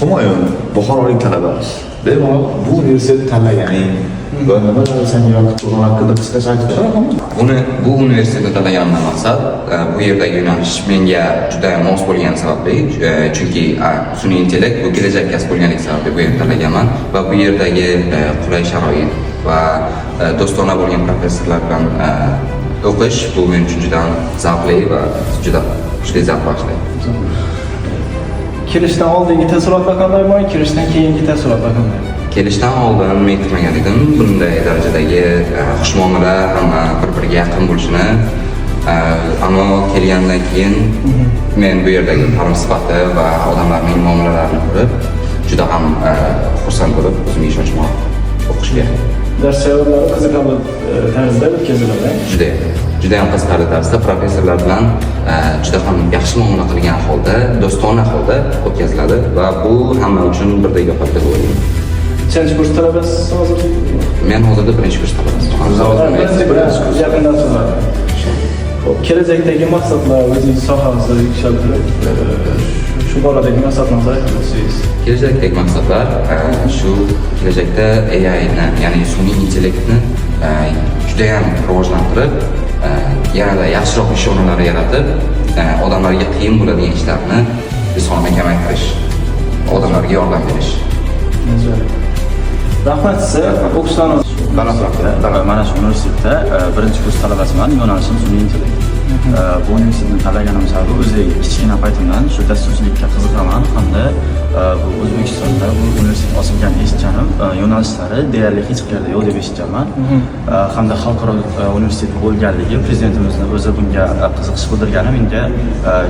Humayun buxorolik talabamiz. Bemalol bu universitetni tanlaganing va nima sanga yoqib turgani haqida qisqacha aytib berasanmi? Bu universitetni tanlaganimdan maqsad bu yerdagi yo'nalish menga juda mos bo'lgani sababli, chunki sun'iy intellekt bu kelajak kasb bo'lganligi sababli bu yerni tanlaganman va bu yerdagi qulay sharoit va do'stona bo'lgan professorlar bilan o'qish bu men uchun juda zavqli va juda kuchli zavq bag'ishlaydi. Kirishdan oldingi taassurotlar qandaymi, kirishdan keyingi taassurotlar qanday? Kelishdan oldin men kutmagan edim bunday darajadagi xushmuomala hamma bir-biriga yaqin bo'lishini. Ammo kelgandan keyin men bu yerdagi ta'lim sifati va odamlarning muomalalarini ko'rib juda ham xursand bo'lib o'zimga ishonchim o'qishga. Dars jarayonlari qiziqarli tarzda o'tkaziladi. Juda ham qiziqarli tarzda professorlar bilan juda ham yaxshi muomala qilgan holda, do'stona holda o'tkaziladi va bu hamma uchun birdek yoqadi deb o'ylayman. Nechanchi kurs talabasiz hozir? Men hozirda birinchi kurs talabasiman. Yaqindan so'radi. Kelajakdagi maqsadlar, o'zingiz sohasida yuksaltirib, shu boradagi maqsadlarni aytsangiz. Kelajakdagi maqsadlar shu kelajakda AI'ni, ya'ni sun'iy intellektni juda ham rivojlantirib, yanada yaxshiroq ish o'rinlari yaratib, odamlarga qiyin bo'ladigan ishlarni sonini kamaytirish, odamlarga yordam berish. Rahmat sizga. O'qishlarimiz mana shu universitetda birinchi kurs talabasiman, yo'nalishim sun'iy intellekt. Bu universitetni tanlaganim sababi o'zi kichkina paytimdan shu dasturchilikka qiziqaman hamda bu O'zbekistonda bu universitet ochilgan eshitganim yo'nalishlari deyarli hech qayerda yo'q deb eshitganman. Hamda xalqaro universitet bo'lganligi prezidentimizni o'zi bunga qiziqish bildirgani menga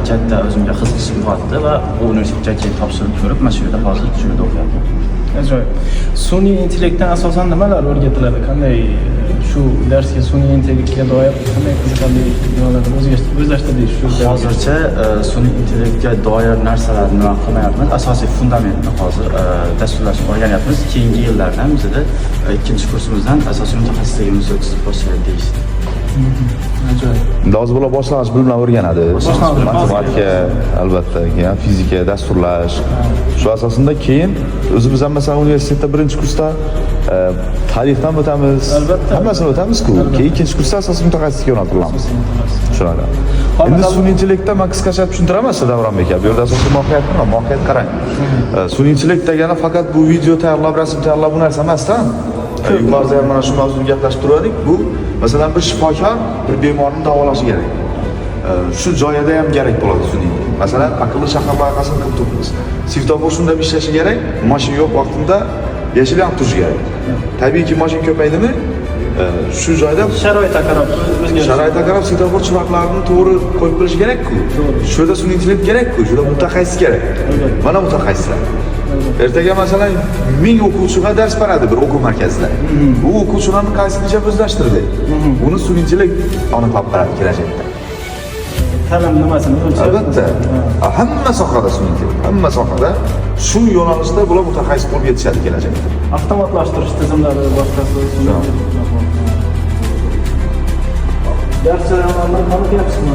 katta o'zimga qiziqish uyg'otdi va bu universitetga keyin topshirib ko'rib mana shu yerda hozir shu yerda o'qiyapman. Ajoyib. Sun'iy intellektdan asosan nimalar o'rgatiladi? Qanday shu darsga sun'iy intellektga doir qanday qiziqarli nimalarni o'zlashtirdingiz shu hozircha sun'iy intellektga doir narsalarni nima qilmayapmiz. Asosiy fundamentni hozir dasturlashni o'rganyapmiz. Keyingi yillarda bizda ikkinchi kursimizdan asosiy mutaxassisligimiz o'tkazib boshlaydi deyishdi. Hozir bular boshlang'ich bilimlar o'rganadi. Matematika, albatta, keyin fizika, dasturlash. Shu asosida keyin o'zimiz ham masalan universitetda birinchi kursda tarixdan o'tamiz. Hammasini o'tamiz-ku. Keyin ikkinchi kursda asosiy mutaxassislikka yo'naltirilamiz. Shunaqa. Endi sun'iy intellektda men qisqacha tushuntiraman sizga Davronbek aka. Bu yerda asosiy mohiyat qarang. Sun'iy intellekt degani faqat bu video tayyorlab, rasm tayyorlab bu narsa emas-da. Yuqorida ham mana shu mavzuni gaplashib turdik. Bu masalan bir shifokor bir bemorni davolashi kerak. Shu joyida ham kerak bo'ladi sun'iy. Masalan, aqlli shahar loyihasini qilib turibmiz. Svetofor shunda ishlashi kerak, mashina yo'q vaqtida yashil ham turishi kerak. Tabiiyki mashina ko'paydimi? Shu joyda sharoitga qarab o'zgarish. Sharoitga qarab svetofor chiroqlarini to'g'ri qo'yib qo'yish kerak-ku. Shu yerda sun'iy intellekt kerak-ku, shu yerda mutaxassis kerak. Mana mutaxassislar. Ertaga masalan 1000 o'quvchiga dars beradi bir o'quv markazida. Bu o'quvchilarni qaysigacha o'zlashtirdi. Buni sun'iy intellekt olib beradi kelajakda. Ta'lim nimasini o'lchaydi? Albatta. Hamma sohada sun'iy intellekt, hamma sohada shu yo'nalishda bular mutaxassis bo'lib yetishadi kelajakda. Avtomatlashtirish tizimlari boshqasi dars jarayonlarini qanday qilyapsizmi?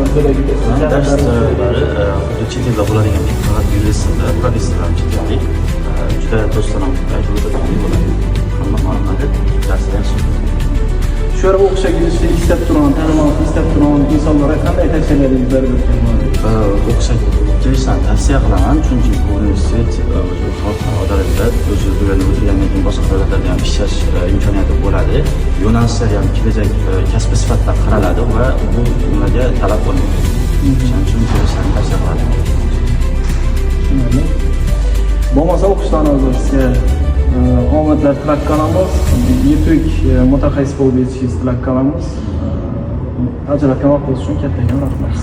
Dars jarayonlari xuddi chet elda bo'ladigan faqat universitetda professorlar chet ellik juda do'stona bo'ladi. Hamma ma'lumotlar darsda yaxshi. Shu yerga o'qishga kelishni istab turgan, ta'lim olishni istab turgan insonlarga qanday tavsiyalaringiz berib o'qishga kelishni tavsiya qilaman, chunki bu universitet o'zi xalqaro darajada o'zi o'zgandan keyin boshqa davlatlarda ham ishlash imkoniyati bo'ladi. Yo'nalishlari ham kelajak kasbiy sifatlar qaraladi va bu nimaga talab bo'lmaydi. Shuning uchun kelishni tavsiya qilaman. Bo'lmasa o'qishlaringiz sizga omadlar tilab qolamiz. Yetuk mutaxassis bo'lib yetishingizni tilab qolamiz. Ajratgan vaqtingiz uchun katta rahmat.